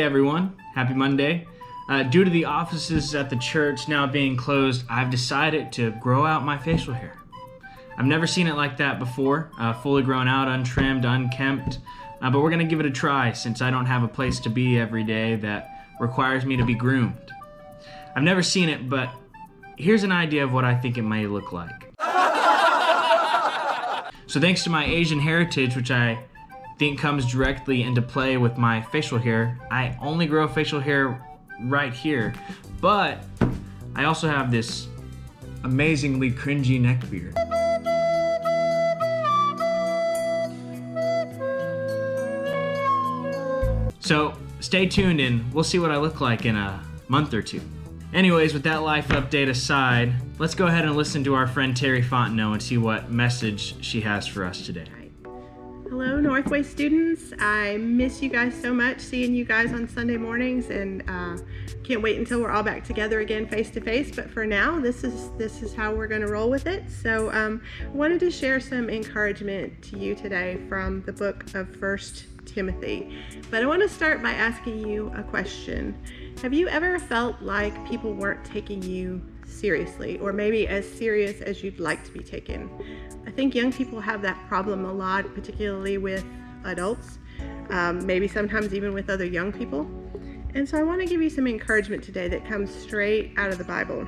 Hey everyone, happy Monday. Due to the offices at the church now being closed, I've decided to grow out my facial hair. I've never seen it like that before, fully grown out, untrimmed, unkempt, but we're going to give it a try since I don't have a place to be every day that requires me to be groomed. I've never seen it, but here's an idea of what I think it may look like. So thanks to my Asian heritage, which I think comes directly into play with my facial hair, I only grow facial hair right here, but I also have this amazingly cringy neck beard. So stay tuned and we'll see what I look like in a month or two. Anyways, with that life update aside, let's go ahead and listen to our friend Terrie Fontenot and see what message she has for us today. Hello, Northway students. I miss you guys so much, seeing you guys on Sunday mornings, and can't wait until we're all back together again face to face. But for now, this is how we're going to roll with it. So I wanted to share some encouragement to you today from the book of 1 Timothy. But I want to start by asking you a question. Have you ever felt like people weren't taking you seriously, or maybe as serious as you'd like to be taken? I think young people have that problem a lot, particularly with adults, maybe sometimes even with other young people. And so I want to give you some encouragement today that comes straight out of the Bible.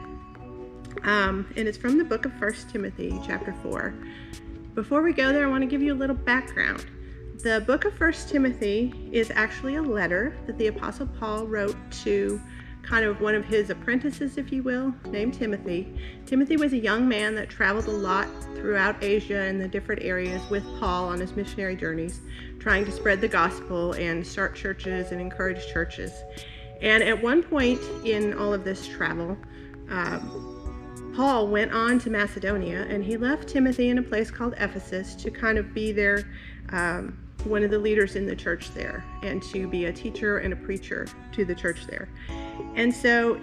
And it's from the book of 1 Timothy chapter 4. Before we go there, I want to give you a little background. The book of 1 Timothy is actually a letter that the Apostle Paul wrote to kind of one of his apprentices, if you will, named Timothy. Timothy was a young man that traveled a lot throughout Asia and the different areas with Paul on his missionary journeys, trying to spread the gospel and start churches and encourage churches. And at one point in all of this travel, Paul went on to Macedonia, and he left Timothy in a place called Ephesus to kind of be their one of the leaders in the church there, and to be a teacher and a preacher to the church there. And so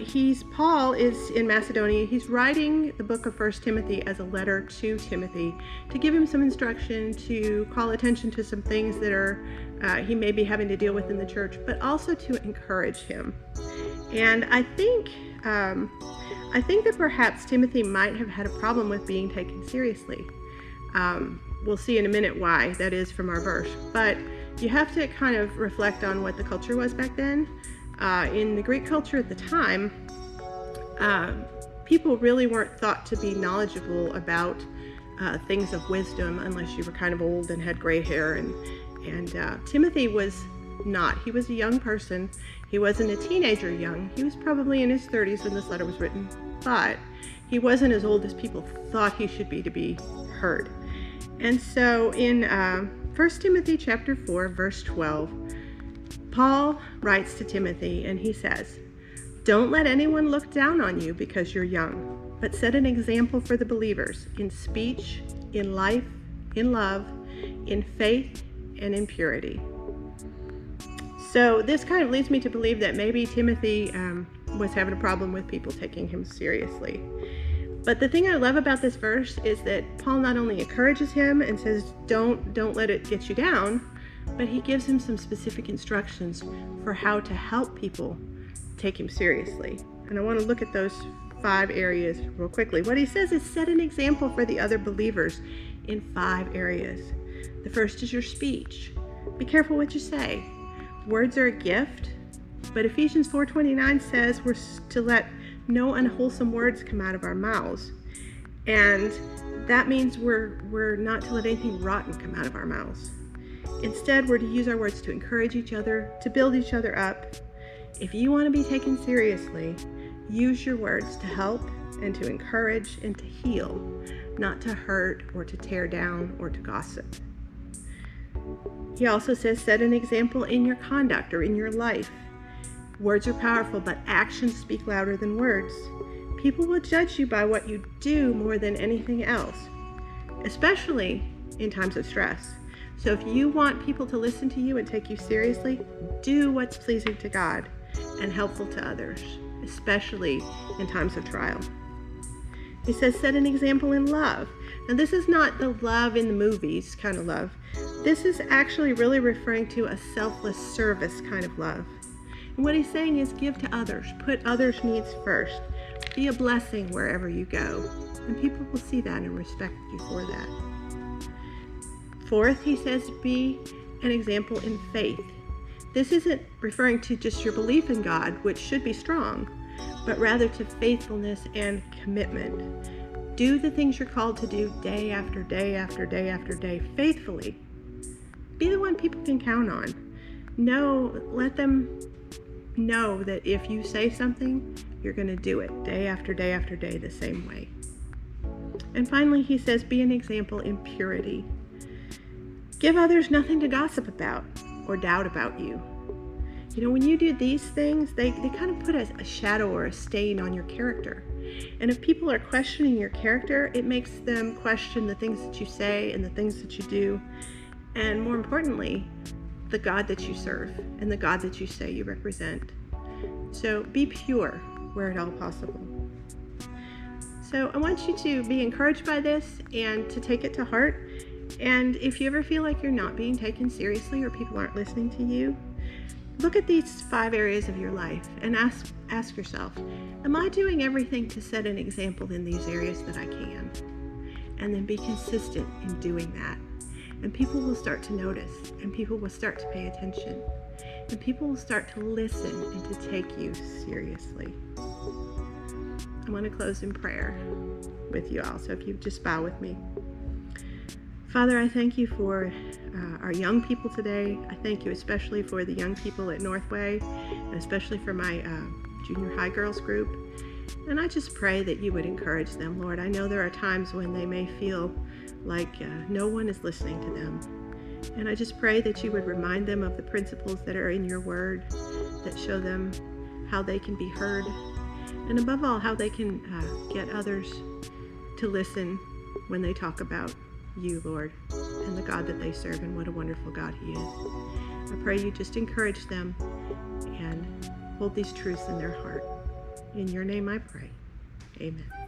Paul is in Macedonia. He's writing the book of 1 Timothy as a letter to Timothy to give him some instruction, to call attention to some things that he may be having to deal with in the church, but also to encourage him. And I think that perhaps Timothy might have had a problem with being taken seriously. We'll see in a minute why that is from our verse. But you have to kind of reflect on what the culture was back then. In the Greek culture at the time, people really weren't thought to be knowledgeable about things of wisdom unless you were kind of old and had gray hair. And Timothy was not. He was a young person. He wasn't a teenager young. He was probably in his 30s when this letter was written. But he wasn't as old as people thought he should be to be heard. And so in 1 Timothy chapter 4, verse 12, Paul writes to Timothy and he says, "Don't let anyone look down on you because you're young, but set an example for the believers in speech, in life, in love, in faith, and in purity." So this kind of leads me to believe that maybe Timothy was having a problem with people taking him seriously. But the thing I love about this verse is that Paul not only encourages him and says, don't let it get you down, but he gives him some specific instructions for how to help people take him seriously. And I want to look at those 5 areas real quickly. What he says is set an example for the other believers in 5 areas. The first is your speech. Be careful what you say. Words are a gift, but Ephesians 4:29 says we're to let no unwholesome words come out of our mouths. And that means we're not to let anything rotten come out of our mouths. Instead, we're to use our words to encourage each other, to build each other up. If you want to be taken seriously, use your words to help and to encourage and to heal, not to hurt or to tear down or to gossip. He also says set an example in your conduct or in your life. Words are powerful, but actions speak louder than words. People will judge you by what you do more than anything else, especially in times of stress. So if you want people to listen to you and take you seriously, do what's pleasing to God and helpful to others, especially in times of trial. He says set an example in love. Now this is not the love in the movies kind of love. This is actually really referring to a selfless service kind of love. And what he's saying is give to others. Put others' needs first. Be a blessing wherever you go. And people will see that and respect you for that. Fourth, he says, be an example in faith. This isn't referring to just your belief in God, which should be strong, but rather to faithfulness and commitment. Do the things you're called to do day after day after day after day faithfully. Be the one people can count on. Let them know that if you say something, you're going to do it day after day after day the same way. And finally, he says, be an example in purity. Give others nothing to gossip about or doubt about you. When you do these things, they kind of put a shadow or a stain on your character. And if people are questioning your character, it makes them question the things that you say and the things that you do. And more importantly, the God that you serve and the God that you say you represent. So be pure where at all possible. So I want you to be encouraged by this and to take it to heart. And if you ever feel like you're not being taken seriously or people aren't listening to you, look at these 5 areas of your life and ask yourself, am I doing everything to set an example in these areas that I can? And then be consistent in doing that. And people will start to notice, and people will start to pay attention, and people will start to listen and to take you seriously. I want to close in prayer with you all, so if you just bow with me. Father, I thank you for our young people today. I thank you especially for the young people at Northway, and especially for my junior high girls group. And I just pray that you would encourage them, Lord. I know there are times when they may feel like no one is listening to them. And I just pray that you would remind them of the principles that are in your word, that show them how they can be heard, and above all, how they can get others to listen when they talk about you, Lord, and the God that they serve, and what a wonderful God he is. I pray you just encourage them and hold these truths in their heart. In your name I pray. Amen.